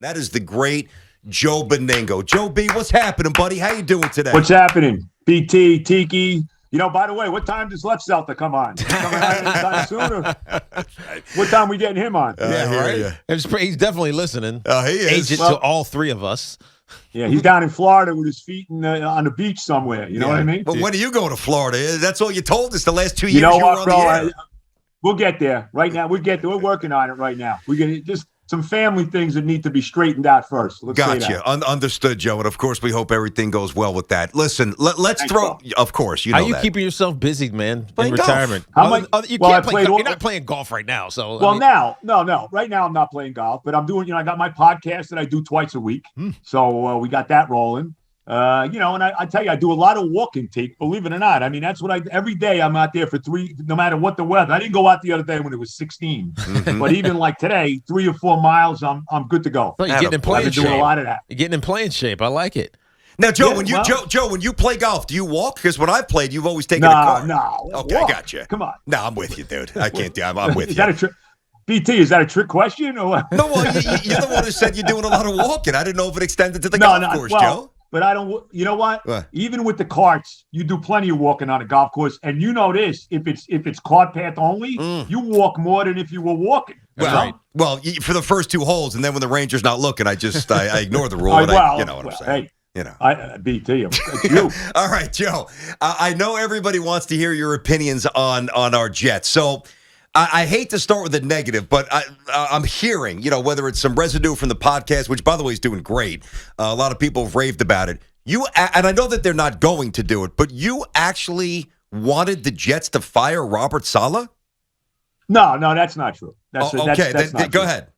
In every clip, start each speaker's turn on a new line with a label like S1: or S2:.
S1: That is the great Joe Benigno. Joe B, what's happening, buddy? How you doing today?
S2: What's happening? BT, Tiki. By the way, what time does Left Celta come on? Coming on anytime soon? Or what time we getting him on?
S3: Right. He's definitely listening.
S1: He is.
S3: Agent to all three of us.
S2: Yeah, he's down in Florida with his feet on the beach somewhere. You know what I mean?
S1: But when are you going to Florida? That's all you told us the last 2 years
S2: you know
S1: you
S2: what,
S1: were on
S2: bro?
S1: the air.
S2: We'll get there. Right now, we're working on it right now. We're going to just some family things that need to be straightened out first.
S1: Gotcha. Understood, Joe. And, of course, we hope everything goes well with that. Listen, let's throw – of course, you know
S3: How you
S1: that.
S3: keeping yourself busy, man,
S1: playing
S3: in retirement? You're not playing golf right now. So
S2: No. Right now, I'm not playing golf. But I'm doing – I got my podcast that I do twice a week. So we got that rolling. And I tell you, I do a lot of walking, Teak, believe it or not. I mean, that's what every day I'm out there for no matter what the weather. I didn't go out the other day when it was 16, but even like today, 3 or 4 miles, I'm good to go.
S3: So you're getting in playing shape.
S2: Doing a lot of that.
S3: You're getting in playing shape. I like it.
S1: Now, Joe, when you play golf, do you walk? Because when I've played, you've always taken a car.
S2: No.
S1: Okay, I got you.
S2: Come on.
S1: No, I'm with you, dude. I can't do. I'm with you.
S2: Is that a trick? BT, is that a trick question or what?
S1: No, well, you're the one who said you're doing a lot of walking. I didn't know if it extended to the golf course, Joe.
S2: But I don't. You know what? Even with the carts, you do plenty of walking on a golf course, and you know this: if it's cart path only, you walk more than if you were walking.
S1: Well, for the first 2 holes, and then when the ranger's not looking, I ignore the rule. You know what I'm saying?
S2: Hey, BT, it's you.
S1: All right, Joe. I know everybody wants to hear your opinions on our Jets, so. I hate to start with the negative, but I'm hearing, whether it's some residue from the podcast, which, by the way, is doing great. A lot of people have raved about it. And I know that they're not going to do it, but you actually wanted the Jets to fire Robert Saleh?
S2: No, that's not true. That's
S1: go ahead.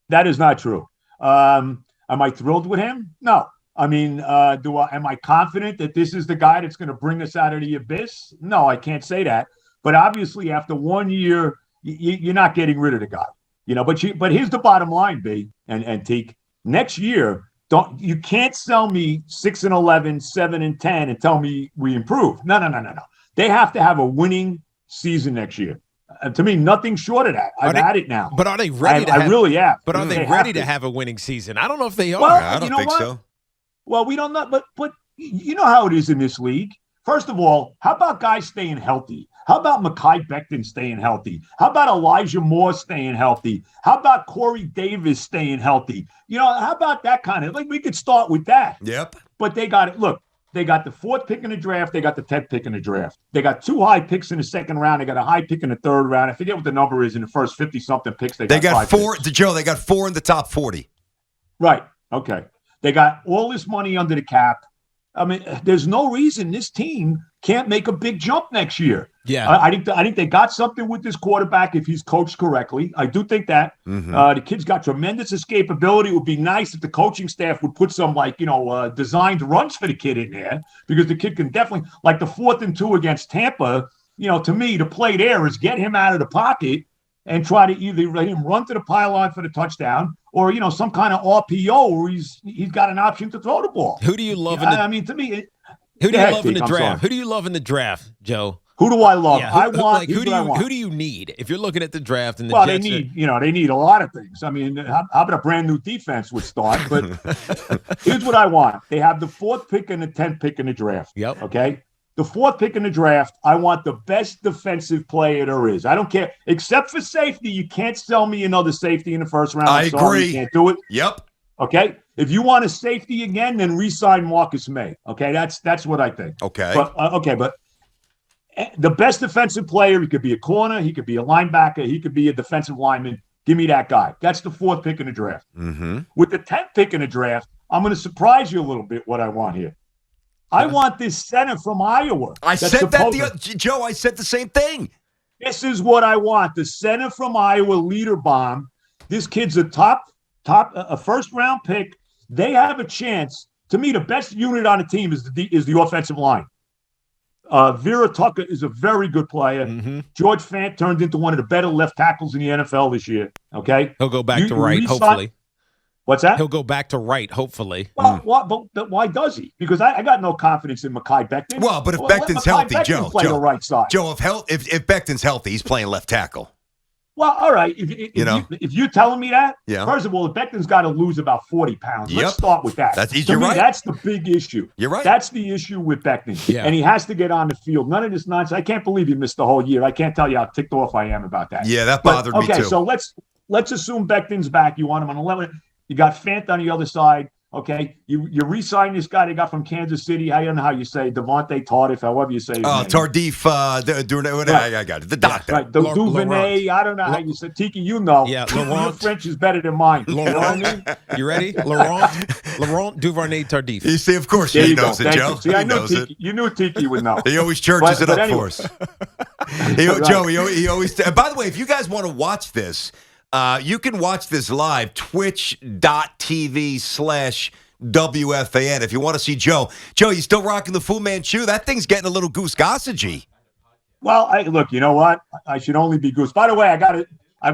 S2: That is not true. Am I thrilled with him? No. I mean, am I confident that this is the guy that's going to bring us out of the abyss? No, I can't say that. But obviously, after 1 year, you're not getting rid of the guy, But here's the bottom line, B and Teak. Next year, you can't sell me 6-11, 7-10, and tell me we improve. No. They have to have a winning season next year. To me, nothing short of that. I've had it now.
S3: But are they ready?
S2: I really have.
S3: But are they ready to have a winning season? I don't know if they are.
S1: Well, I don't think so.
S2: Well, we don't know. But you know how it is in this league. First of all, how about guys staying healthy? How about Mekhi Becton staying healthy? How about Elijah Moore staying healthy? How about Corey Davis staying healthy? How about that kind of we could start with that.
S1: Yep.
S2: But they got it. Look, they got the 4th pick in the draft. They got the 10th pick in the draft. They got 2 high picks in the 2nd round. They got a high pick in the 3rd round. I forget what the number is in the first 50-something picks. They got
S1: 4. Joe, they got 4 in the top 40.
S2: Right. Okay. They got all this money under the cap. I mean, there's no reason this team can't make a big jump next year.
S3: Yeah,
S2: I think they got something with this quarterback if he's coached correctly. I do think that the kid's got tremendous escapability. It would be nice if the coaching staff would put some designed runs for the kid in there because the kid can definitely like the 4th and 2 against Tampa. To me, the play there is get him out of the pocket and try to either let him run to the pylon for the touchdown or, some kind of RPO where he's got an option to throw the ball.
S3: Who do you love
S2: to me,
S3: who do you love in the draft? Who do you love in the draft, Joe?
S2: Who do I love?
S3: Yeah,
S2: who
S3: do you need if you're looking at the draft and the
S2: Jets?
S3: they
S2: need a lot of things. I mean, how about a brand new defense would start? But here's what I want. They have the 4th pick and the 10th pick in the draft.
S3: Yep.
S2: Okay. The 4th pick in the draft, I want the best defensive player there is. I don't care. Except for safety, you can't sell me another safety in the 1st round.
S1: I agree.
S2: You can't do it.
S1: Yep.
S2: Okay. If you want a safety again, then re-sign Marcus May. Okay. That's what I think.
S1: Okay.
S2: But the best defensive player, he could be a corner, he could be a linebacker, he could be a defensive lineman. Give me that guy. That's the 4th pick in the draft.
S1: Mm-hmm.
S2: With the 10th pick in the draft, I'm going to surprise you a little bit what I want here. I want this center from Iowa.
S1: I said that, Joe. I said the same thing.
S2: This is what I want. The center from Iowa, leader bomb. This kid's a a 1st round pick. They have a chance. To me, the best unit on the team is the offensive line. Vera Tucker is a very good player.
S3: Mm-hmm.
S2: George Fant turned into one of the better left tackles in the NFL this year. Okay,
S3: he'll go back to right, hopefully.
S2: What's that?
S3: He'll go back to right, hopefully.
S2: Well, but why does he? Because I got no confidence in Mekhi Becton.
S1: Well, but if Becton's healthy, Joe,
S2: play the right side.
S1: Joe, if Becton's healthy, he's playing left tackle.
S2: Well, all right. If you're telling me that, first of all, Becton's got to lose about 40 pounds. Let's start with that.
S1: You're right.
S2: That's the big issue.
S1: You're right.
S2: That's the issue with Becton. Yeah. And he has to get on the field. None of this nonsense. I can't believe he missed the whole year. I can't tell you how ticked off I am about that.
S1: Yeah, that bothered me too.
S2: Okay, so let's assume Becton's back. You want him on 11. You got Fant on the other side. Okay, you re-sign this guy they got from Kansas City. I don't know how you say Devontae Tardif, however you say his name.
S1: Tardif. I got it. The doctor.
S2: Right. Duvernay. I don't know how you say. Tiki, you know.
S3: Yeah,
S2: your French is better than mine.
S3: Laurent. You know what I mean? You ready? Laurent Duvernay Tardif.
S1: You see, of course, he knows it, Joe.
S2: See, I knew Tiki. You knew Tiki would know.
S1: He always churches it up for us. Joe, he always. And by the way, if you guys want to watch this. You can watch this live, twitch.tv/WFAN. If you want to see Joe. Joe, you still rocking the Fu Manchu? That thing's getting a little goose gossagey.
S2: Well, look, you know what? I should only be goose. By the way, I got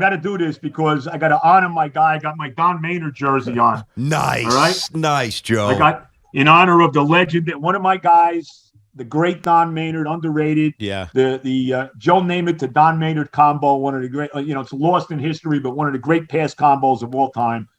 S2: to do this because I got to honor my guy. I got my Don Maynard jersey on.
S1: Nice.
S2: All right?
S1: Nice, Joe.
S2: I got, in honor of the legend, one of my guys, the great Don Maynard, underrated.
S3: Yeah.
S2: The Joe Namath to Don Maynard combo, one of the great, it's lost in history, but one of the great pass combos of all time.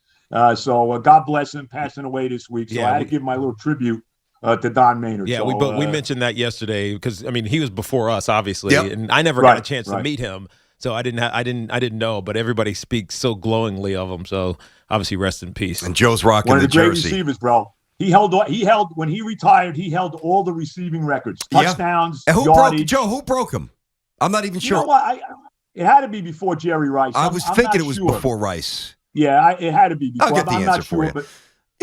S2: So God bless him, passing away this week. So I had to give my little tribute to Don Maynard.
S3: Yeah,
S2: so,
S3: we mentioned that yesterday because he was before us, obviously, and I never got a chance to meet him, so I didn't know. But everybody speaks so glowingly of him. So obviously, rest in peace.
S1: And Joe's rocking
S2: one of the great
S1: jersey.
S2: Receivers, bro. He held when he retired. He held all the receiving records, touchdowns, yardage.
S1: Who broke him? I'm not even sure.
S2: You know what? It had to be before Jerry Rice.
S1: I was thinking it was before Rice.
S2: Yeah, it had to be before.
S1: I'll get the
S2: I'm
S1: answer
S2: not
S1: for
S2: sure,
S1: you.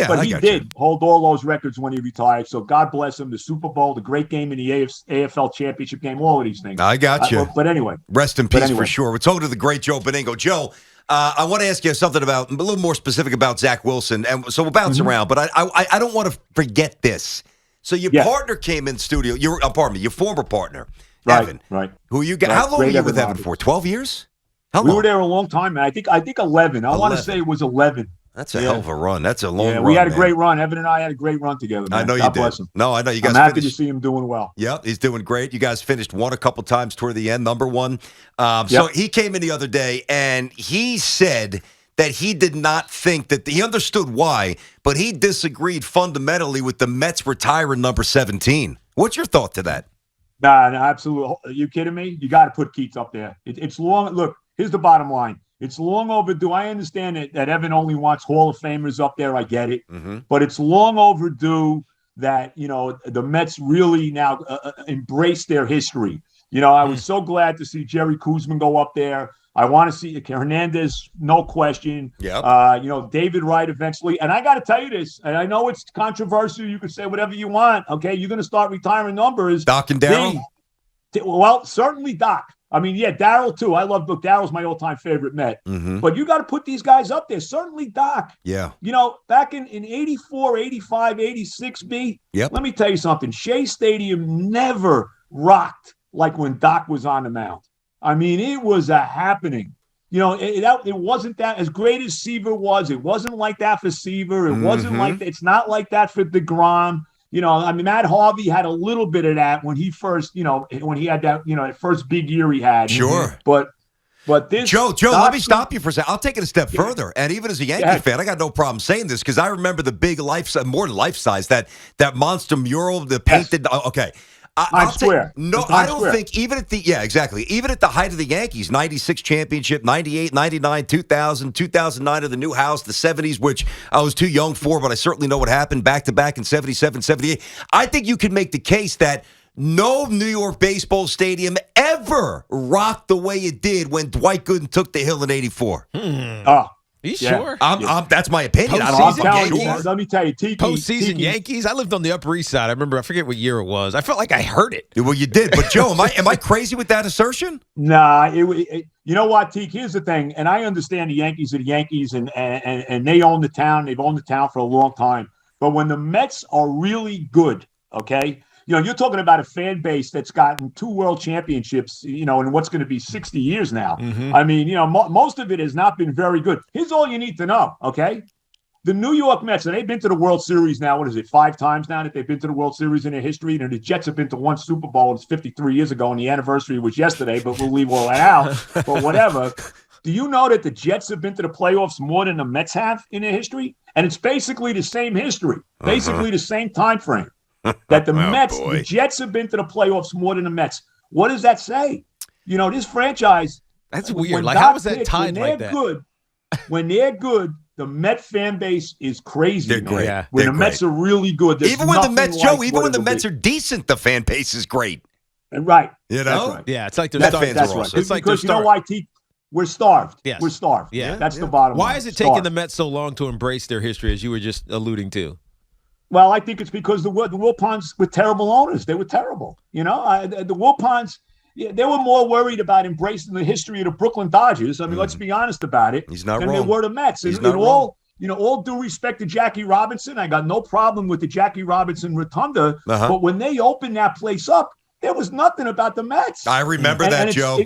S2: but he did hold all those records when he retired. So God bless him. The Super Bowl, the great game in the AFL Championship game, all of these things.
S1: I got you.
S2: But anyway,
S1: rest in peace for sure. We're talking to the great Joe Benigno. Joe. I want to ask you something a little more specific about Zach Wilson, and so we'll bounce around. But I don't want to forget this. So your partner came in studio. Your former partner, Evan.
S2: Right.
S1: Who you got? How long were you with Evan for? 12 years? How long?
S2: We were there a long time, man. I think 11. I want to say it was 11.
S1: That's a hell of a run. That's a long run.
S2: We had a great run. Evan and I had a great run together, man.
S1: I know
S2: God
S1: you did.
S2: Bless him.
S1: No, I know you guys.
S2: I'm happy to see him doing well.
S1: Yep, he's doing great. You guys finished one a couple times toward the end, number one. So he came in the other day and he said that he did not think that he understood why, but he disagreed fundamentally with the Mets retiring number 17. What's your thought to that?
S2: Nah, absolutely. Are you kidding me? You got to put Keats up there. It's long. Look, here's the bottom line. It's long overdue. I understand that Evan only wants Hall of Famers up there. I get it. But it's long overdue that, the Mets really now embrace their history. I was so glad to see Jerry Koosman go up there. I want to see Hernandez, no question. David Wright eventually. And I got to tell you this, and I know it's controversial. You can say whatever you want. Okay, you're going to start retiring numbers.
S1: Doc and Darryl?
S2: Well, certainly Doc. Darryl too. I love Darryl's my all-time favorite Met. But you got to put these guys up there. Certainly Doc.
S1: Yeah.
S2: Back in 84, 85, 86, B.
S1: Yep.
S2: Let me tell you something. Shea Stadium never rocked like when Doc was on the mound. It was a happening. It wasn't that as great as Seaver was. It wasn't like that for Seaver. It wasn't like that. It's not like that for DeGrom. Matt Harvey had a little bit of that when he first, when he had that, first big year he had.
S1: Sure.
S2: But this
S1: Joe, let me stop you for a second. I'll take it a step further. And even as a Yankee fan, I got no problem saying this because I remember the big more than life size, that monster mural, the painted. Okay.
S2: I swear.
S1: I don't think even at the height of the Yankees, 96 championship, 98, 99, 2000, 2009 of the new house, the 70s, which I was too young for, but I certainly know what happened back-to-back in 77, 78. I think you can make the case that no New York baseball stadium ever rocked the way it did when Dwight Gooden took the hill in 84.
S3: Are you sure?
S1: That's my opinion.
S2: Let me tell you, Tiki.
S3: Postseason Yankees. I lived on the Upper East Side. I forget what year it was. I felt like I heard it.
S1: Well, you did. But Joe, am I crazy with that assertion?
S2: Nah. You know what, Tiki? Here's the thing, and I understand the Yankees are the Yankees, and they own the town. They've owned the town for a long time. But when the Mets are really good, okay. You're talking about a fan base that's gotten 2 world championships, in what's going to be 60 years now. Most of it has not been very good. Here's all you need to know, okay? The New York Mets, and they've been to the World Series now, 5 times now that they've been to the World Series in their history? And the Jets have been to 1 Super Bowl. It's 53 years ago, and the anniversary was yesterday, but we'll leave all that out. But whatever. Do you know that the Jets have been to the playoffs more than the Mets have in their history? And it's basically the same history, basically the same time frame. That the the Jets have been to the playoffs more than the Mets. What does that say? You know, this franchise.
S3: That's weird. Like, how is that tied like that?
S2: When they're good, the Met fan base is crazy.
S1: They're great.
S3: Yeah.
S2: When the Mets are really good,
S1: even when the Mets, Joe, even when the Mets are decent, the fan base is great.
S2: Right.
S1: You know?
S2: Right.
S3: Yeah, it's like they're
S1: Mets fans are
S2: awesome.
S3: It's like
S2: because you know why, T? We're starved.
S3: Yes.
S2: We're starved.
S3: Yeah.
S2: That's the bottom line.
S3: Why is it taking the Mets so long to embrace their history, as you were just alluding to?
S2: Well, I think it's because the Wilpons were terrible owners. They were terrible. You know, the Wilpons, they were more worried about embracing the history of the Brooklyn Dodgers. I mean, let's be honest about it.
S1: He's not
S2: than
S1: wrong.
S2: They were the Mets.
S1: He's
S2: and
S1: not wrong.
S2: all due respect to Jackie Robinson, I got no problem with the Jackie Robinson Rotunda. But when they opened that place up, there was nothing about the Mets.
S1: I remember that, Joe.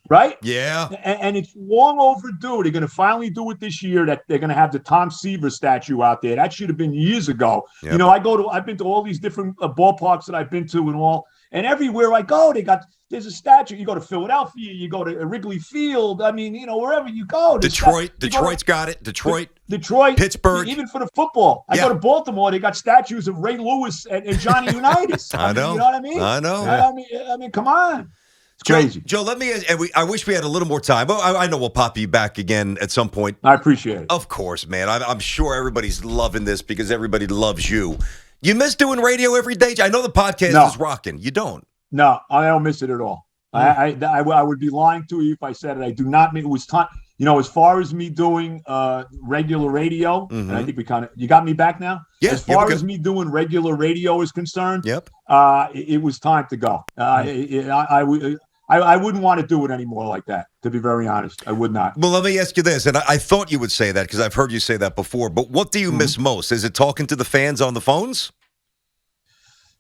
S2: Right?
S1: Yeah.
S2: And it's long overdue. They're going to finally do it this year, that they're going to have the Tom Seaver statue out there. That should have been years ago. Yep. You know, I've been to all these different ballparks that I've been to and everywhere I go, there's a statue. You go to Philadelphia, you go to Wrigley Field. I mean, you know, wherever you go.
S1: Detroit's got it. Detroit, Pittsburgh.
S2: Even for the football. I go to Baltimore, they got statues of Ray Lewis and Johnny Unitas.
S1: I know.
S2: You know what I mean?
S1: I know.
S2: I mean, come on. Crazy.
S1: Joe, let me. I wish we had a little more time. But I know we'll pop you back again at some point.
S2: I appreciate it.
S1: Of course, man. I'm sure everybody's loving this because everybody loves you. You miss doing radio every day? I know the podcast is rocking. You don't?
S2: No, I don't miss it at all. I would be lying to you if I said it. I do not miss. It was time. You know, as far as me doing regular radio, and I think you got me back now?
S1: Yeah.
S2: As far as me doing regular radio is concerned, it was time to go. I wouldn't want to do it anymore like that, to be very honest. I would not.
S1: Well, let me ask you this, and I thought you would say that because I've heard you say that before, but what do you miss most? Is it talking to the fans on the phones?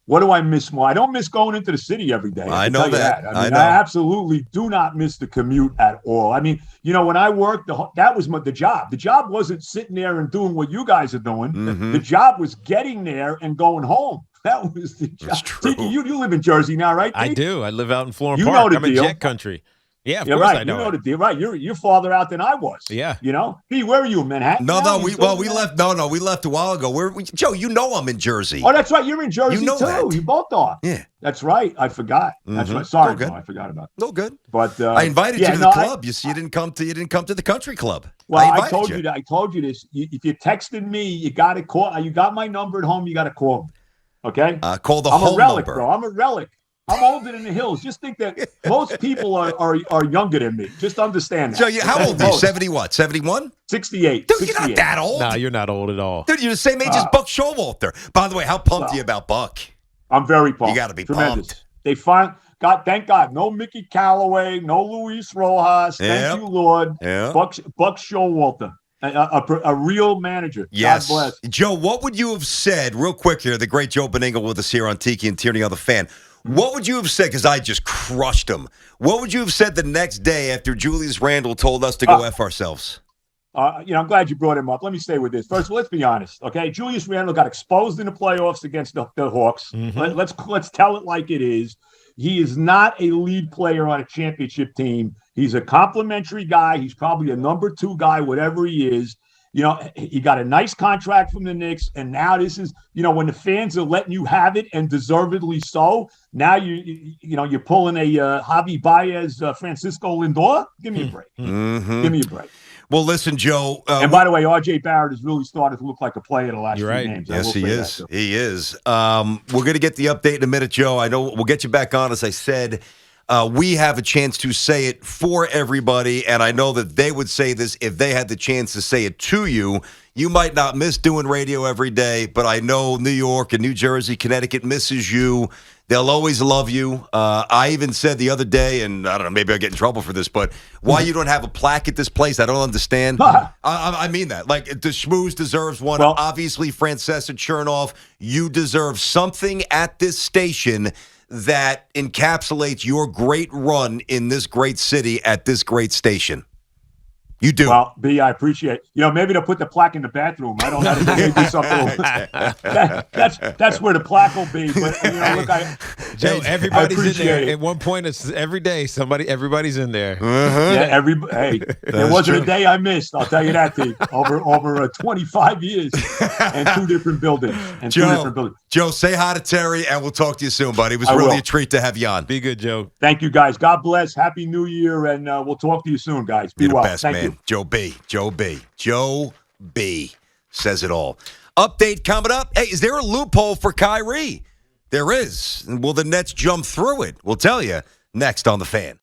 S2: What do I miss more? I don't miss going into the city every day.
S1: I know that.
S2: I mean, I absolutely do not miss the commute at all. I mean, you know, when I worked, that was the job. The job wasn't sitting there and doing what you guys are doing. The job was getting there and going home. That was the job.
S1: That's true.
S2: Tiki, you live in Jersey now, right? Tiki?
S3: I do. I live out in Florham
S2: Park.
S3: Know the
S2: I'm
S3: deal. In Jet Country. Yeah, of course
S2: right.
S3: I know.
S2: You know the deal, right? You're farther out than I was.
S3: Yeah.
S2: You know, where are you in Manhattan?
S1: We left. No, we left a while ago. Joe, you know I'm in Jersey.
S2: Oh, that's right. You're in Jersey
S1: you know
S2: too.
S1: That.
S2: You both are.
S1: Yeah,
S2: that's right. I forgot. That's right. Sorry, no, I forgot about it.
S1: No good.
S2: But
S1: I invited you to the club. You didn't come to the country club.
S2: Well, I told you that. I told you this. If you texted me, you got to call. You got my number at home. You got to call me. Okay.
S1: Call the
S2: home number. I'm a relic,
S1: number.
S2: bro. I'm a relic. I'm older than the hills. Just think that most people are younger than me. Just understand that.
S1: So how old are you? 70 what? 71?
S2: 68.
S1: Dude,
S2: 68.
S1: you're not that old.
S3: No, you're not old at all.
S1: Dude, you're the same age as Buck Showalter. By the way, how pumped are you about Buck?
S2: I'm very pumped.
S1: You got to be
S2: pumped.
S1: Tremendous.
S2: Thank God, no Mickey Callaway, no Luis Rojas. Thank you, Lord.
S1: Yep.
S2: Buck Showalter. A real manager.
S1: Yes.
S2: God bless.
S1: Joe, what would you have said, real quick here, the great Joe Benigno with us here on Tiki and Tierney on the Fan. What would you have said, because I just crushed him, what would you have said the next day after Julius Randle told us to go F ourselves?
S2: I'm glad you brought him up. Let me stay with this. First, let's be honest, okay? Julius Randle got exposed in the playoffs against the Hawks. Mm-hmm. Let's tell it like it is. He is not a lead player on a championship team. He's a complimentary guy. He's probably a number 2 guy, whatever he is. You know, he got a nice contract from the Knicks, and now this is, you know, when the fans are letting you have it, and deservedly so. Now you're pulling a Javi Baez, Francisco Lindor. Give me a break.
S1: Mm-hmm.
S2: Give me a break.
S1: Well, listen, Joe.
S2: And by the way, R.J. Barrett has really started to look like a player the last few games.
S1: Yes, he is. He is. We're going to get the update in a minute, Joe. I know we'll get you back on, as I said. We have a chance to say it for everybody, and I know that they would say this if they had the chance to say it to you. You might not miss doing radio every day, but I know New York and New Jersey, Connecticut misses you. They'll always love you. I even said the other day, and I don't know, maybe I'll get in trouble for this, but why you don't have a plaque at this place, I don't understand. I mean that. Like, the Schmooze deserves one. Well, obviously, Francesa Chernoff, you deserve something at this station that encapsulates your great run in this great city at this great station. You do.
S2: Well, B, I appreciate it. You know, maybe they'll put the plaque in the bathroom. I don't know. Maybe something. That's where the plaque will be. But, you know, look,
S3: Joe, everybody's in there. At one point, it's every day. Everybody's in there.
S2: Yeah, there wasn't a day I missed. I'll tell you that, T. Over 25 years and two different buildings.
S1: Joe, say hi to Terry, and we'll talk to you soon, buddy. It was really a treat to have you on.
S3: Be good, Joe.
S2: Thank you, guys. God bless. Happy New Year, and we'll talk to you soon, guys. Be
S1: You're
S2: well.
S1: the best,
S2: Thank
S1: man.
S2: you.
S1: Joe B says it all. Update coming up. Hey, is there a loophole for Kyrie? There is. Will the Nets jump through it? We'll tell you next on The Fan.